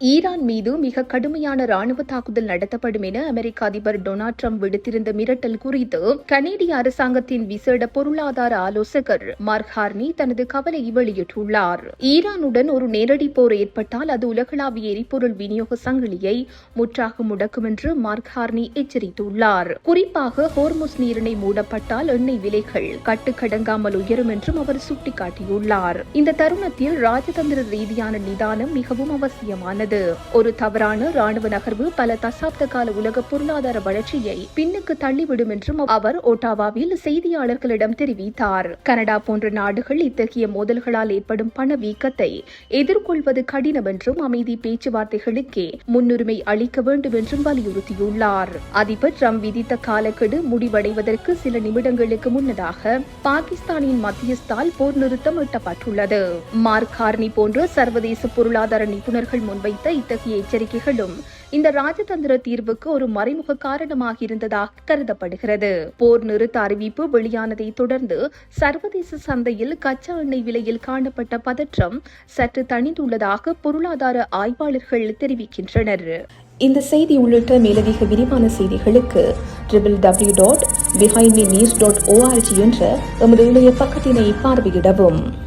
Iran மீது மிக கடுமையான ராணுவ தாக்குதல் நடத்தப்படும் என அமெரிக்க அதிபர் டொனால்ட் ட்ரம்ப் விடுத்திருந்த மிரட்டல் குறித்து கனேடிய அரசாங்கத்தின் விசேட பொருளாதார ஆலோசகர் மார்க் ஹார்னி தனது கவலையை வெளியிட்டுள்ளார். ஈரானுடன் ஒரு நேரடி போர் ஏற்பட்டால் அது உலகளாவிய எரிபொருள் விநியோக சங்கிலியை முற்றாக முடக்கும் என்று மார்க் ஹார்னி எச்சரித்துள்ளார். குறிப்பாக ஹோர்முஸ் நீரிணை மூடப்பட்டால் எண்ணெய் விலைகள் கட்டுக்கடங்காமல் உயரும் என்றும் அவர் சுட்டிக்காட்டியுள்ளார். இந்த தருணத்தில் ராஜதந்திர ரீதியான நிதானம் மிகவும் அவசியமானது. ஒரு தவறான ராணுவ நகர்வு பல தசாப்த கால உலக பொருளாதார வளர்ச்சியை பின்னுக்கு தள்ளிவிடும் என்றும் அவர் ஒட்டாவாவில் செய்தியாளர்களிடம் தெரிவித்தார். கனடா போன்ற நாடுகள் இத்தகைய மோதல்களால் ஏற்படும் பணவீக்கத்தை எதிர்கொள்வது கடினம் என்றும் அமைதி பேச்சுவார்த்தைகளுக்கே முன்னுரிமை அளிக்க வேண்டும் என்றும் வலியுறுத்தியுள்ளார். அதிபர் ட்ரம்ப் விதித்த காலக்கெடு முடிவடைவதற்கு சில நிமிடங்களுக்கு முன்னதாக பாகிஸ்தானின் மத்தியஸ்தால் போர் நிறுத்தம் எட்டப்பட்டுள்ளது. மார்க் ஹார்னி போன்ற சர்வதேச பொருளாதார நிபுணர்கள் முன்வைத்த இத்தகைய எச்சரிக்கைகளும் இந்த ராஜதந்திர தீர்வுக்கு ஒரு மறைமுக காரணமாக இருந்ததாக கருதப்படுகிறது. போர் நிறுத்த அறிவிப்பு வெளியானதை தொடர்ந்து சர்வதேச சந்தையில் கச்சா எண்ணெய் விலையில் காணப்பட்ட பதற்றம் சற்று தணிந்துள்ளதாக பொருளாதார ஆய்வாளர்கள் தெரிவிக்கின்றனர். இந்த செய்தி உள்ளிட்ட மேலதிக விரிவான செய்திகளுக்கு www.behindmenews.org என்ற எமது இணைய பக்கத்தினை பார்வையிடவும்.